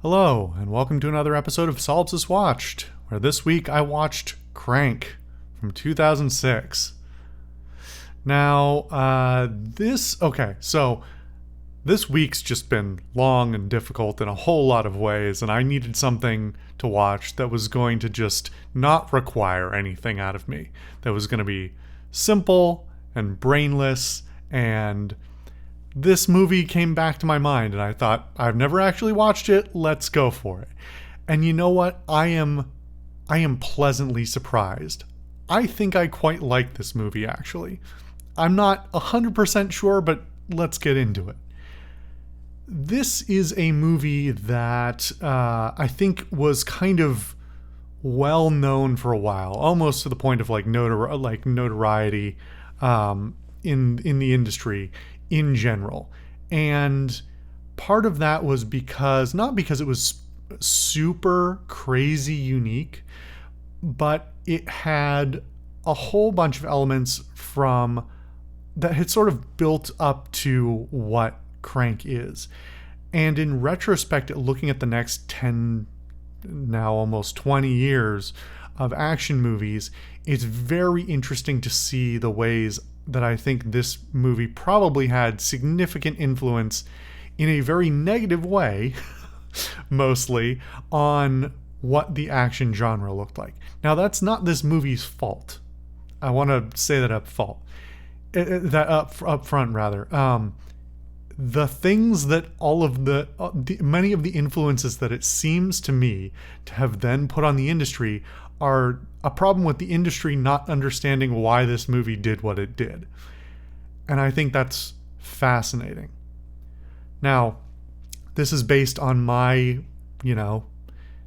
Hello, and welcome to another episode of Solipsist Watched, where this week I watched Crank from 2006. Now, this week's just been long and difficult in a whole lot of ways, and I needed something to watch that was going to just not require anything out of me, that was going to be simple and brainless, and this movie came back to my mind, and I thought, I've never actually watched it, let's go for it. And you know what? I am pleasantly surprised. I think I quite like this movie, actually. I'm not 100% sure, but let's get into it. This is a movie that I think was kind of well known for a while, almost to the point of notoriety in the industry in general. And part of that was not because it was super crazy unique, but it had a whole bunch of elements from that had sort of built up to what Crank is. And in retrospect, looking at the next 10, now almost 20 years of action movies, it's very interesting to see the ways that I think this movie probably had significant influence in a very negative way, mostly, on what the action genre looked like. Now, that's not this movie's fault. I want to say that up front. The things that all of many of the influences that it seems to me to have then put on the industry are a problem with the industry not understanding why this movie did what it did. And I think that's fascinating. Now, this is based on my,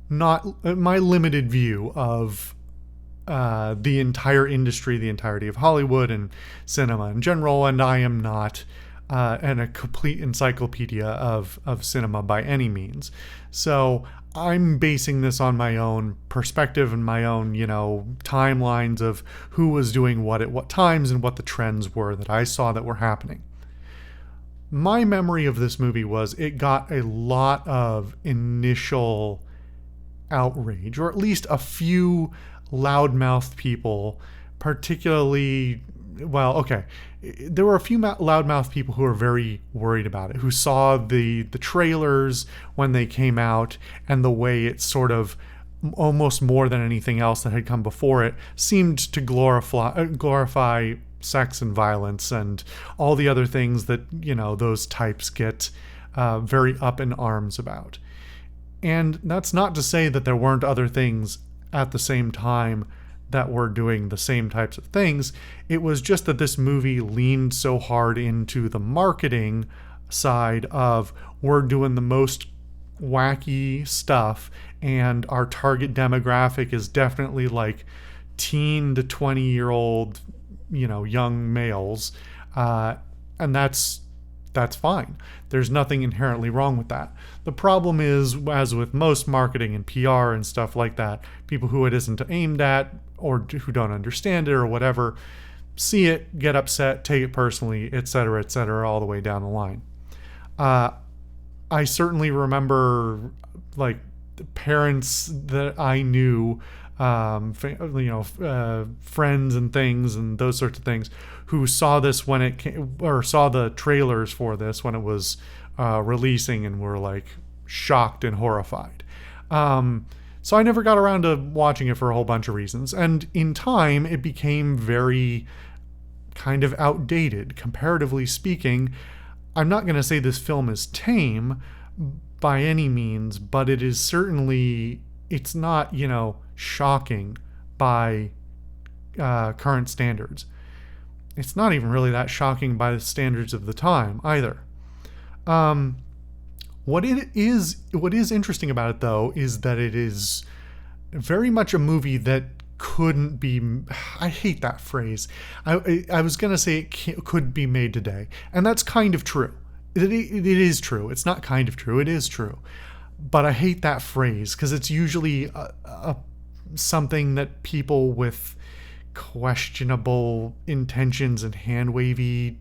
not my limited view of the entire industry, the entirety of Hollywood and cinema in general, and I am not a complete encyclopedia of cinema by any means. So I'm basing this on my own perspective and my own, timelines of who was doing what at what times and what the trends were that I saw that were happening. My memory of this movie was it got a lot of initial outrage, or at least a few loudmouthed people, particularly, there were a few loudmouth people who were very worried about it, who saw the trailers when they came out and the way it sort of, almost more than anything else that had come before it, seemed to glorify sex and violence and all the other things that, those types get very up in arms about. And that's not to say that there weren't other things at the same time that were doing the same types of things. It was just that this movie leaned so hard into the marketing side of, we're doing the most wacky stuff, and our target demographic is definitely like teen to 20-year-old, young males. And that's fine. There's nothing inherently wrong with that. The problem is, as with most marketing and PR and stuff like that, people who it isn't aimed at or who don't understand it or whatever, see it, get upset, take it personally, etc., all the way down the line. I certainly remember, parents that I knew, friends and things and those sorts of things, who saw this when it came, or saw the trailers for this when it was releasing, and were shocked and horrified. So I never got around to watching it for a whole bunch of reasons. And in time, it became very kind of outdated, comparatively speaking. I'm not going to say this film is tame by any means, but it is certainly, it's not, shocking by current standards. It's not even really that shocking by the standards of the time either. What is interesting about it, though, is that it is very much a movie that couldn't be, I hate that phrase. I was going to say it could be made today. And that's kind of true. It is true. It's not kind of true. It is true. But I hate that phrase because it's usually something that people with questionable intentions and hand-wavy,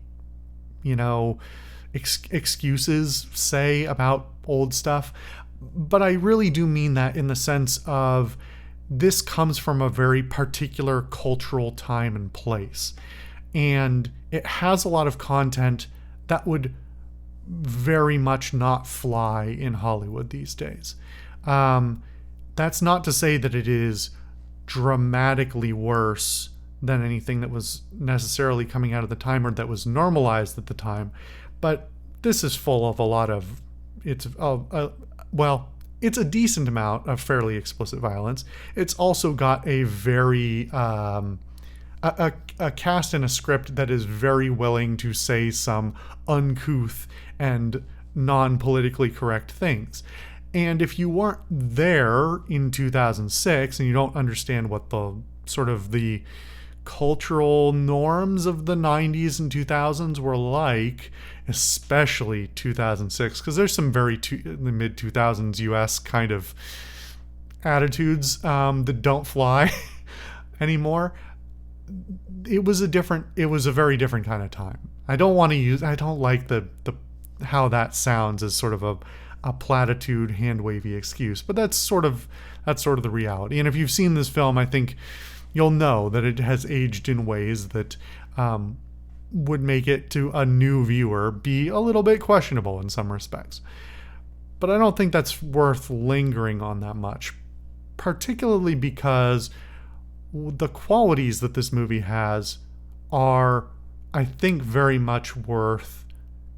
excuses say about old stuff. But I really do mean that in the sense of this comes from a very particular cultural time and place. And it has a lot of content that would very much not fly in Hollywood these days. That's not to say that it is dramatically worse than anything that was necessarily coming out of the time or that was normalized at the time, but this is full of a lot of it's a decent amount of fairly explicit violence. It's also got a very a cast and a script that is very willing to say some uncouth and non-politically correct things. And if you weren't there in 2006 and you don't understand what the sort of the cultural norms of the 90s and 2000s were like, especially 2006, because there's some very the mid 2000s US kind of attitudes that don't fly anymore. It was a very different kind of time. I don't like the how that sounds as sort of a platitude, hand wavy excuse, but that's sort of the reality. And if you've seen this film, I think you'll know that it has aged in ways that would make it to a new viewer be a little bit questionable in some respects. But I don't think that's worth lingering on that much, particularly because the qualities that this movie has are, I think, very much worth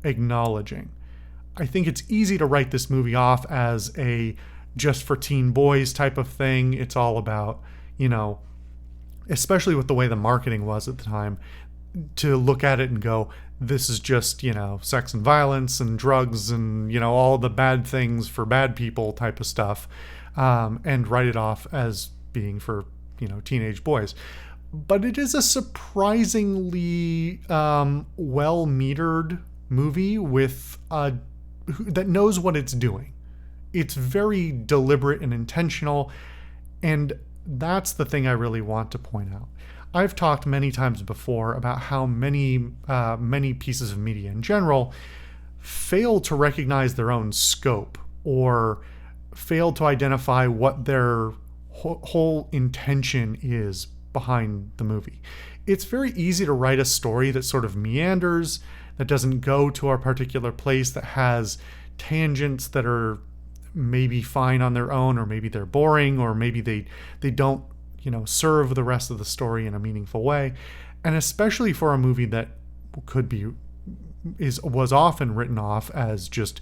acknowledging. I think it's easy to write this movie off as a just for teen boys type of thing. It's all about, especially with the way the marketing was at the time, to look at it and go, this is just, sex and violence and drugs and, all the bad things for bad people type of stuff, and write it off as being for, teenage boys. But it is a surprisingly well-metered movie with that knows what it's doing. It's very deliberate and intentional, and that's the thing I really want to point out. I've talked many times before about how many pieces of media in general fail to recognize their own scope or fail to identify what their whole intention is behind the movie. It's very easy to write a story that sort of meanders, that doesn't go to a particular place, that has tangents that are maybe fine on their own, or maybe they're boring, or maybe they don't serve the rest of the story in a meaningful way. And especially for a movie that was often written off as just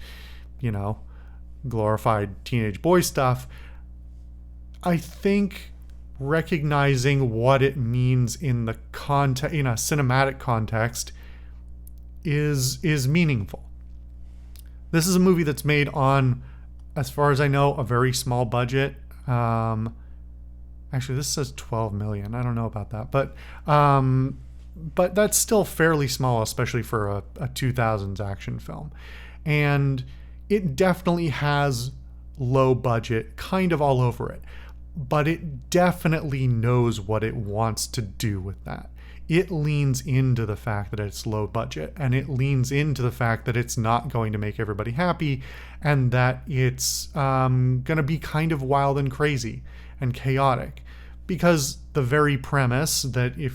glorified teenage boy stuff, I think recognizing what it means in the context, in a cinematic context, is meaningful. This is a movie that's made on, as far as I know, a very small budget. Actually, this says 12 million. I don't know about that, but that's still fairly small, especially for a 2000s action film. And it definitely has low budget kind of all over it, but it definitely knows what it wants to do with that. It leans into the fact that it's low budget, and it leans into the fact that it's not going to make everybody happy, and that it's going to be kind of wild and crazy and chaotic. Because the very premise that it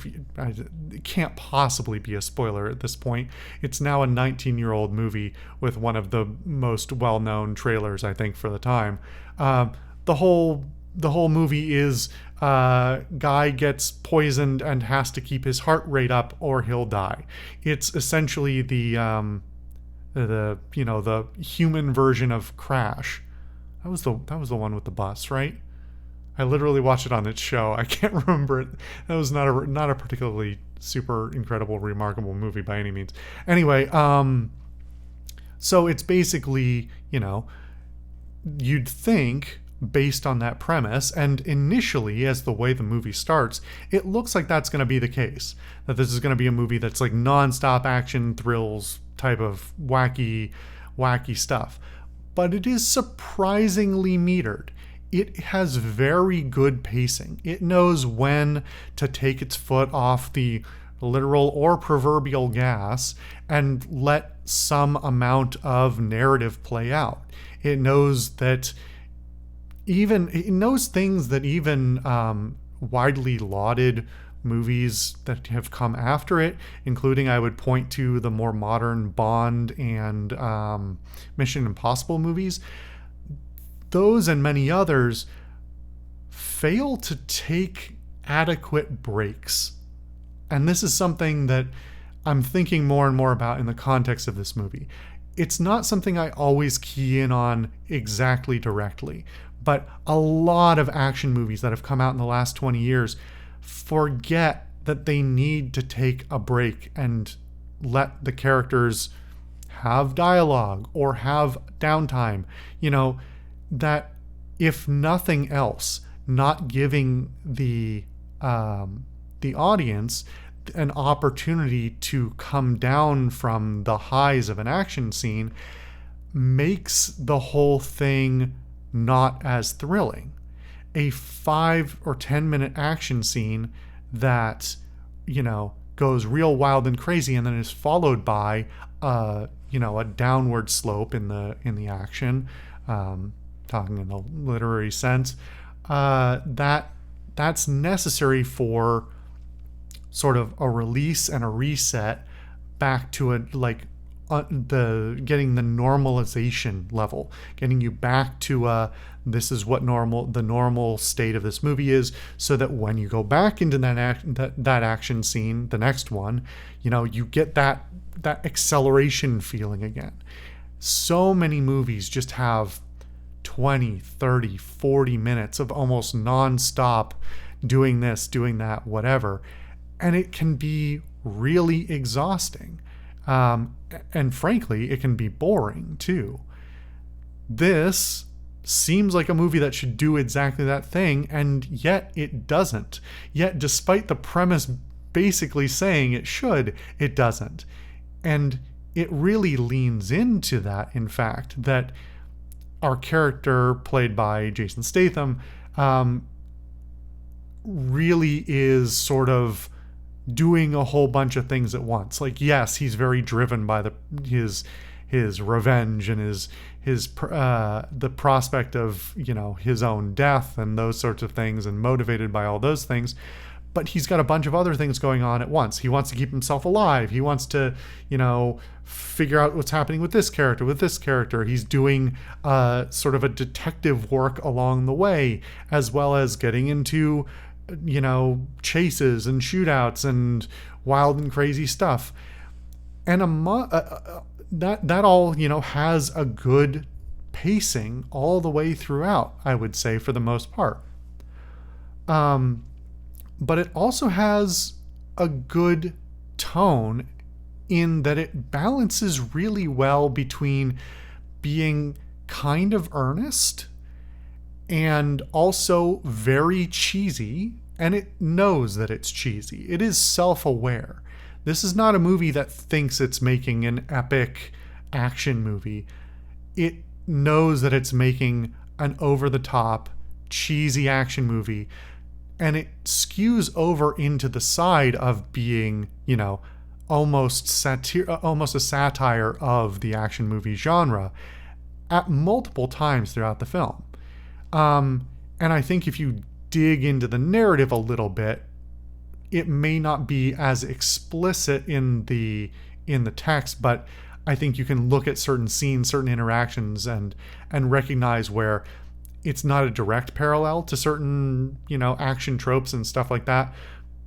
can't possibly be a spoiler at this point. It's now a 19-year-old movie with one of the most well-known trailers, I think, for the time. The whole movie is guy gets poisoned and has to keep his heart rate up or he'll die. It's essentially the human version of Crash. That was the one with the bus, right? I literally watched it on its show. I can't remember it. That was not a particularly super incredible, remarkable movie by any means. Anyway, so it's basically, you'd think, based on that premise, and initially, as the way the movie starts, it looks like that's going to be the case. That this is going to be a movie that's like non-stop action thrills type of wacky stuff. But it is surprisingly metered. It has very good pacing. It knows when to take its foot off the literal or proverbial gas, and let some amount of narrative play out. It knows that it knows things that even widely lauded movies that have come after it, including, I would point to the more modern Bond and Mission Impossible movies. Those and many others fail to take adequate breaks. And this is something that I'm thinking more and more about in the context of this movie. It's not something I always key in on exactly directly, but a lot of action movies that have come out in the last 20 years forget that they need to take a break and let the characters have dialogue or have downtime. That if nothing else, not giving the audience an opportunity to come down from the highs of an action scene makes the whole thing not as thrilling. A 5 or 10 minute action scene that, goes real wild and crazy and then is followed by, a downward slope in the action, talking in the literary sense, that's necessary for sort of a release and a reset back to getting the normalization level, getting you back to this is what the normal state of this movie is, so that when you go back into that action scene, the next one, you get that acceleration feeling again. So many movies just have 20, 30, 40 minutes of almost nonstop doing this, doing that, whatever. And it can be really exhausting. And frankly, it can be boring too. This seems like a movie that should do exactly that thing, and yet it doesn't. Yet, despite the premise basically saying it should, it doesn't. And it really leans into that, in fact, that our character, played by Jason Statham, really is sort of doing a whole bunch of things at once. Like, yes, he's very driven by his revenge and the prospect of, his own death and those sorts of things, and motivated by all those things. But he's got a bunch of other things going on at once. He wants to keep himself alive. He wants to, figure out what's happening with this character. He's doing sort of a detective work along the way, as well as getting into, chases and shootouts and wild and crazy stuff. And that all, has a good pacing all the way throughout, I would say, for the most part. But it also has a good tone in that it balances really well between being kind of earnest and also very cheesy, and it knows that it's cheesy. It is self-aware. This is not a movie that thinks it's making an epic action movie. It knows that it's making an over-the-top, cheesy action movie, and it skews over into the side of being, almost a satire of the action movie genre at multiple times throughout the film. And I think if you dig into the narrative a little bit, it may not be as explicit in the text, but I think you can look at certain scenes, certain interactions, and recognize where it's not a direct parallel to certain, action tropes and stuff like that,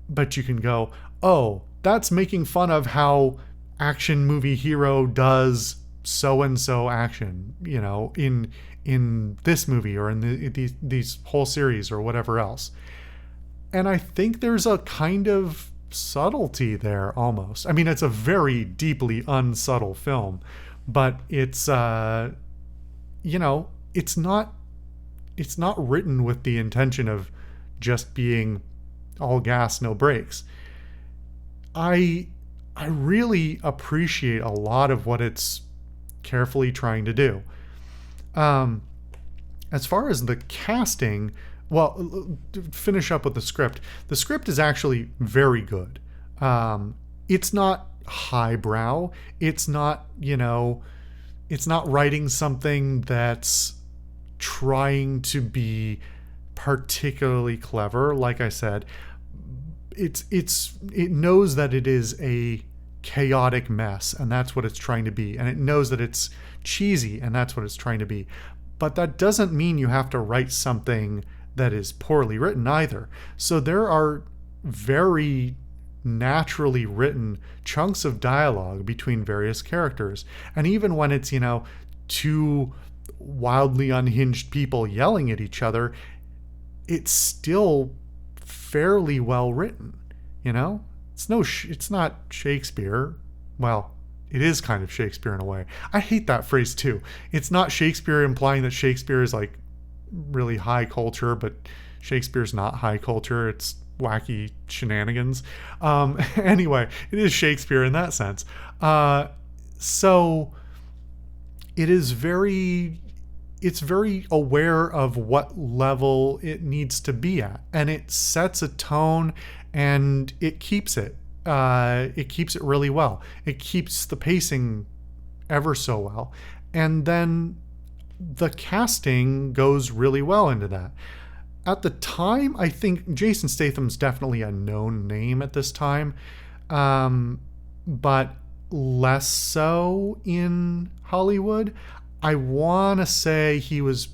but you can go, oh, that's making fun of how action movie hero does so-and-so action, in this movie or in these whole series or whatever else. And I think there's a kind of subtlety there almost. I mean, it's a very deeply unsubtle film, but it's, it's not written with the intention of just being all gas, no brakes. I really appreciate a lot of what it's carefully trying to do. As far as the casting, well, to finish up with the script is actually very good. It's not highbrow. It's not, it's not writing something that's trying to be particularly clever. Like I said, it knows that it is a chaotic mess, and that's what it's trying to be, and it knows that it's cheesy, and that's what it's trying to be. But that doesn't mean you have to write something that is poorly written either. So there are very naturally written chunks of dialogue between various characters, and even when it's, two wildly unhinged people yelling at each other, it's still fairly well written. It's not Shakespeare. Well, it is kind of Shakespeare in a way. I hate that phrase too. It's not Shakespeare, implying that Shakespeare is like really high culture, but Shakespeare's not high culture. It's wacky shenanigans. Anyway, it is Shakespeare in that sense. So it's very aware of what level it needs to be at, and it sets a tone, and it keeps it. It keeps it really well. It keeps the pacing ever so well, and then the casting goes really well into that. At the time, I think Jason Statham's definitely a known name at this time, but less so in Hollywood. I want to say he was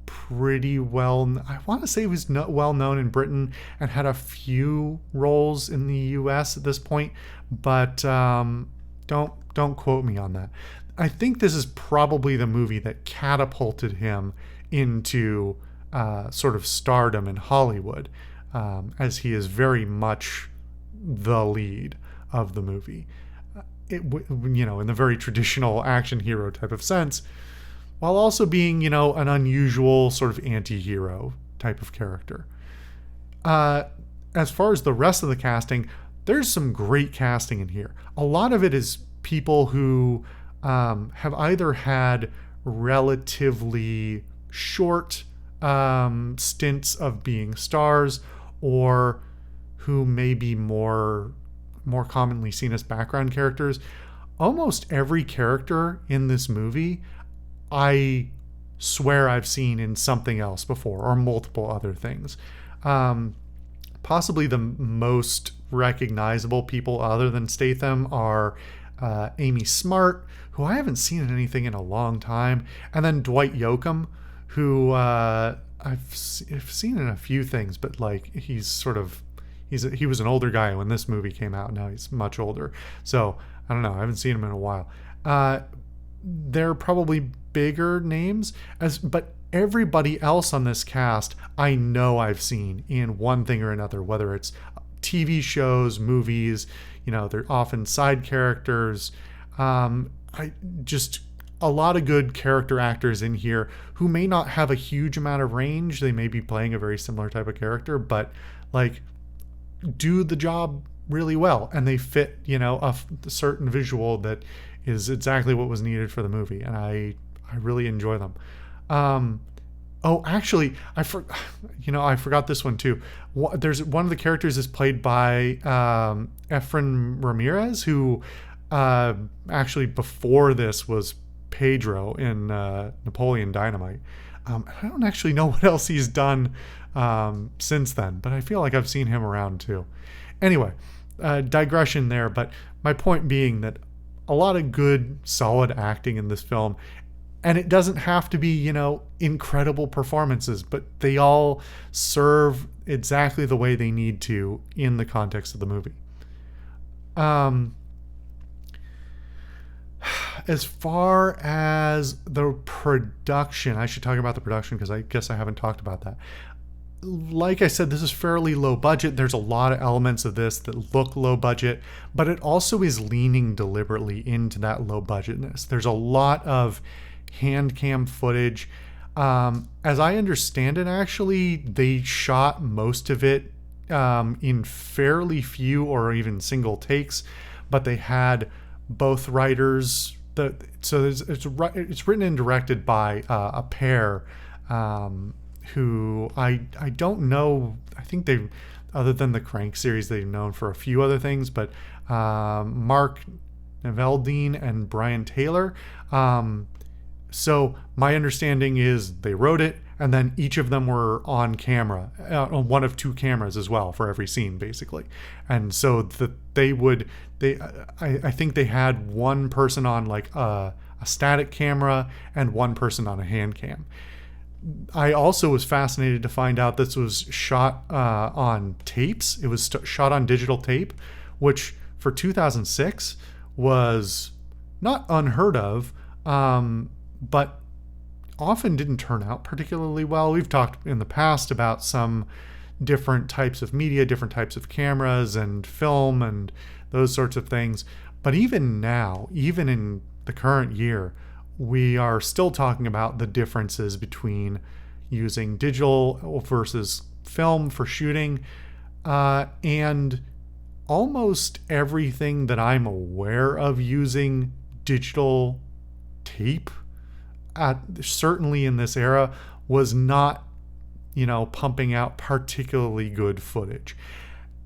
pretty well. I want to say he was well known in Britain and had a few roles in the U.S. at this point, but don't quote me on that. I think this is probably the movie that catapulted him into sort of stardom in Hollywood, as he is very much the lead of the movie. In the very traditional action hero type of sense, while also being, an unusual sort of anti-hero type of character. As far as the rest of the casting, there's some great casting in here. A lot of it is people who have either had relatively short stints of being stars, or who may be more commonly seen as background characters. Almost every character in this movie, I swear I've seen in something else before, or multiple other things. Possibly the most recognizable people other than Statham are Amy Smart, who I haven't seen in anything in a long time, and then Dwight Yoakam, who I've seen in a few things, but like he was an older guy when this movie came out. Now he's much older, so I don't know. I haven't seen him in a while. They're probably bigger names, but everybody else on this cast I know I've seen in one thing or another, whether it's TV shows, movies. They're often side characters. A lot of good character actors in here who may not have a huge amount of range. They may be playing a very similar type of character, but like do the job really well, and they fit, a certain visual that is exactly what was needed for the movie, and I really enjoy them. Actually, I forgot this one too. There's one of the characters is played by Efren Ramirez, who actually before this was Pedro in Napoleon Dynamite. I don't actually know what else he's done since then, but I feel like I've seen him around too. Anyway, digression there, but my point being that a lot of good, solid acting in this film, and it doesn't have to be, incredible performances, but they all serve exactly the way they need to in the context of the movie. As far as the production, I should talk about the production because I guess I haven't talked about that. Like I said, this is fairly low budget. There's a lot of elements of this that look low budget, but it also is leaning deliberately into that low budgetness. There's a lot of hand cam footage. As I understand it, actually, they shot most of it in fairly few or even single takes, but they had both writers. It's written and directed by a pair who I don't know. I think they've, other than the Crank series, they've known for a few other things, but Mark Neveldine and Brian Taylor. So my understanding is they wrote it, and then each of them were on camera, on one of two cameras as well for every scene, basically. And so that I think they had one person on like a static camera and one person on a hand cam. I also was fascinated to find out this was shot on tapes. It was shot on digital tape, which for 2006 was not unheard of, but often didn't turn out particularly well. We've talked in the past about some different types of media, different types of cameras and film and those sorts of things. But even now, even in the current year, we are still talking about the differences between using digital versus film for shooting, and almost everything that I'm aware of using digital tape certainly in this era was not, pumping out particularly good footage.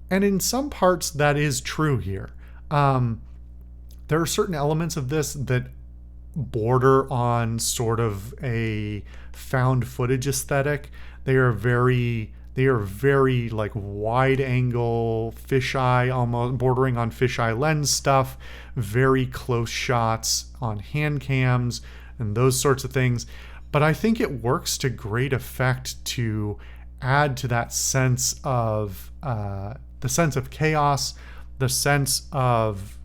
And in some parts that is true here. There are certain elements of this that border on sort of a found footage aesthetic. They are very like wide angle, fisheye, almost bordering on fisheye lens stuff, very close shots on hand cams and those sorts of things. But I think it works to great effect to add to that sense of the sense of chaos, the sense of,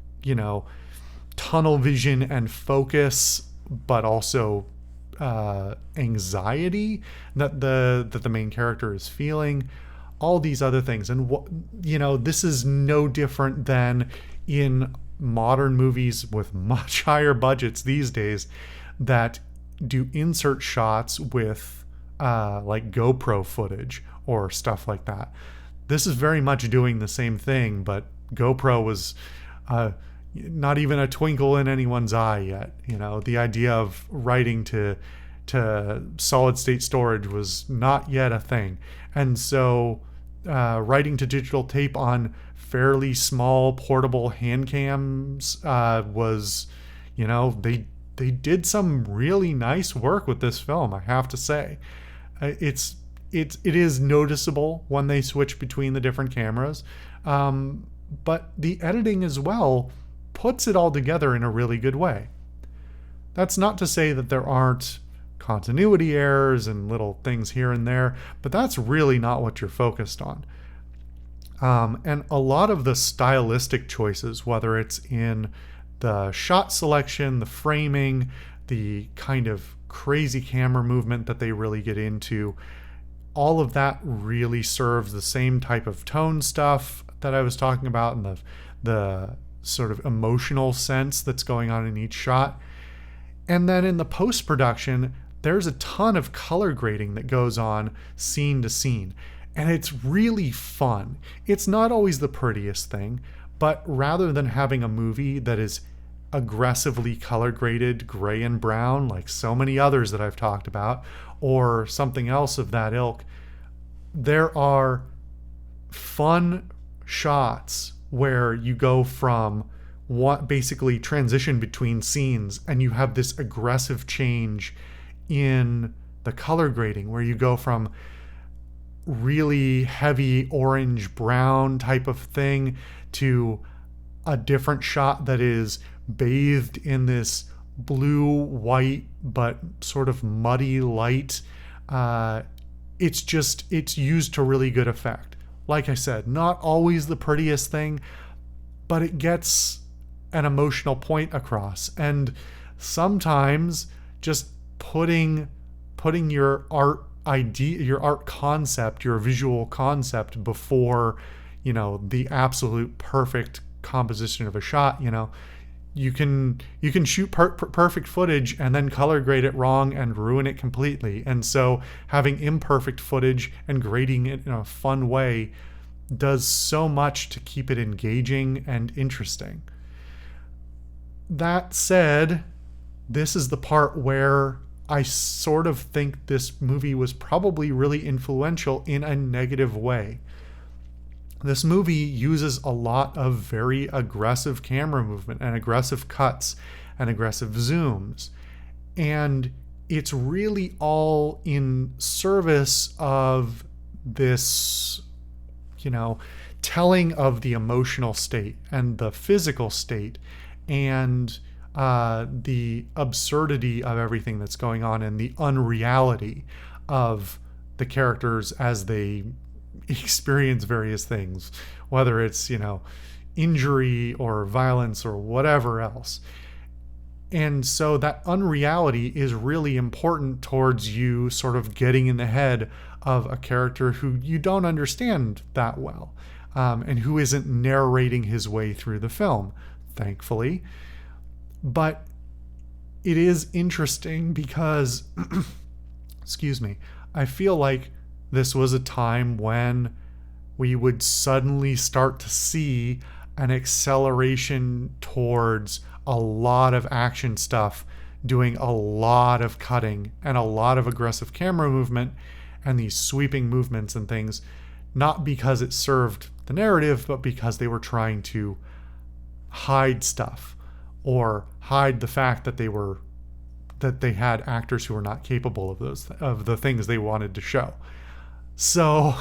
tunnel vision and focus, but also anxiety that the main character is feeling, all these other things. And this is no different than in modern movies with much higher budgets these days that do insert shots with like GoPro footage or stuff like that. This is very much doing the same thing, but GoPro was not even a twinkle in anyone's eye yet. The idea of writing to solid state storage was not yet a thing. And so writing to digital tape on fairly small portable hand cams was, they did some really nice work with this film, I have to say. It is noticeable when they switch between the different cameras, but the editing as well puts it all together in a really good way. That's not to say that there aren't continuity errors and little things here and there, but that's really not what you're focused on. And a lot of the stylistic choices, whether it's in the shot selection, the framing, the kind of crazy camera movement that they really get into, all of that really serves the same type of tone stuff that I was talking about, and the sort of emotional sense that's going on in each shot. And then in the post-production, there's a ton of color grading that goes on scene to scene, and it's really fun. It's not always the prettiest thing, but rather than having a movie that is aggressively color graded gray and brown like so many others that I've talked about, or something else of that ilk, there are fun shots where you go from what basically transition between scenes, and you have this aggressive change in the color grading where you go from really heavy orange brown type of thing to a different shot that is bathed in this blue white but sort of muddy light. It's used to really good effect. Like I said, not always the prettiest thing, but it gets an emotional point across. And sometimes just putting your art idea, your art concept, your visual concept before, the absolute perfect composition of a shot, you can shoot perfect footage and then color grade it wrong and ruin it completely. And so having imperfect footage and grading it in a fun way does so much to keep it engaging and interesting. That said, this is the part where I sort of think this movie was probably really influential in a negative way. This movie uses a lot of very aggressive camera movement and aggressive cuts and aggressive zooms. And it's really all in service of this, telling of the emotional state and the physical state and the absurdity of everything that's going on and the unreality of the characters as they experience various things, whether it's, injury or violence or whatever else. And so that unreality is really important towards you sort of getting in the head of a character who you don't understand that well, and who isn't narrating his way through the film, thankfully. But it is interesting because, excuse me, I feel like this was a time when we would suddenly start to see an acceleration towards a lot of action stuff, doing a lot of cutting and a lot of aggressive camera movement and these sweeping movements and things, not because it served the narrative, but because they were trying to hide stuff or hide the fact that they had actors who were not capable of the things they wanted to show. So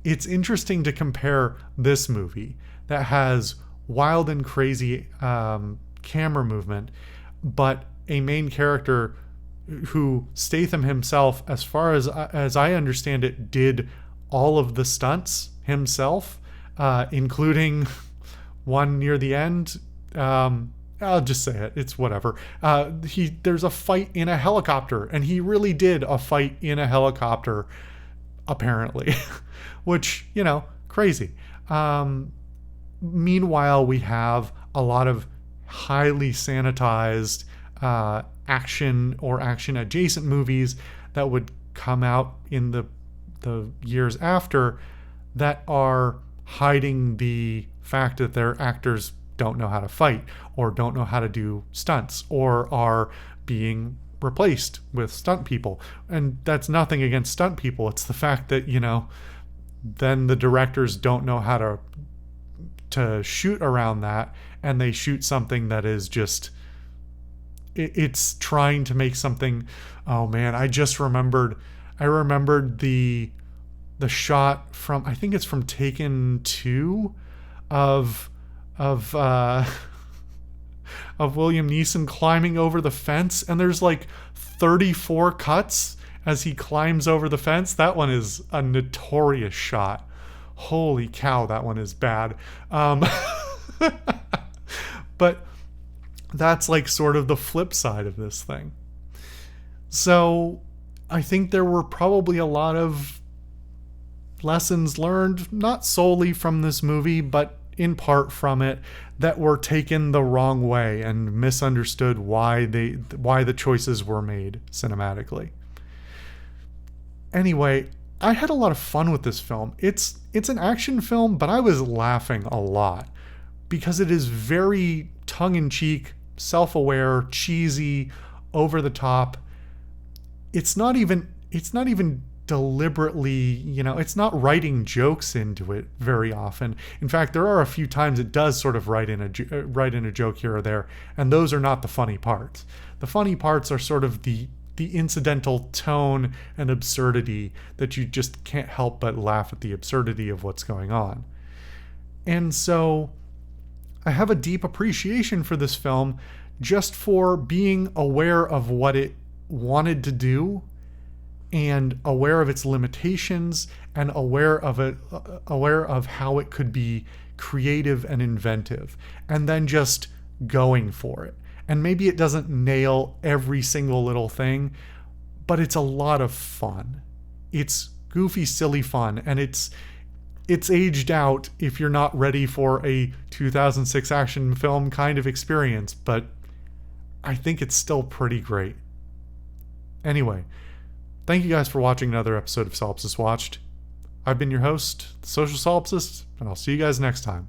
it's interesting to compare this movie that has wild and crazy camera movement, but a main character who Statham himself, as far as I understand it, did all of the stunts himself, including one near the end. I'll just say it. It's whatever. There's a fight in a helicopter, and he really did a fight in a helicopter, apparently, which, crazy. Meanwhile, we have a lot of highly sanitized action or action adjacent movies that would come out in the years after that are hiding the fact that their actors don't know how to fight or don't know how to do stunts or are being replaced with stunt people. And that's nothing against stunt people. It's the fact that, then the directors don't know how to shoot around that, and they shoot something that is just, it's trying to make something. Oh man, I remembered the shot from, I think it's from Taken 2 of William Neeson climbing over the fence, and there's like 34 cuts as he climbs over the fence. That one is a notorious shot. Holy cow, that one is bad. But that's like sort of the flip side of this thing. So I think there were probably a lot of lessons learned, not solely from this movie, but in part from it, that were taken the wrong way and misunderstood why the choices were made cinematically. Anyway, I had a lot of fun with this film. It's an action film, but I was laughing a lot because it is very tongue-in-cheek, self-aware, cheesy, over the top. It's not even deliberately, it's not writing jokes into it very often. In fact, there are a few times it does sort of write in a joke here or there, and those are not the funny parts. The funny parts are sort of the incidental tone and absurdity that you just can't help but laugh at the absurdity of what's going on. And so I have a deep appreciation for this film just for being aware of what it wanted to do and aware of its limitations and aware of how it could be creative and inventive, and then just going for it. And maybe it doesn't nail every single little thing, but it's a lot of fun. It's goofy, silly fun, and it's aged out if you're not ready for a 2006 action film kind of experience, but I think it's still pretty great. Anyway, thank you guys for watching another episode of Solipsist Watched. I've been your host, the Social Solipsist, and I'll see you guys next time.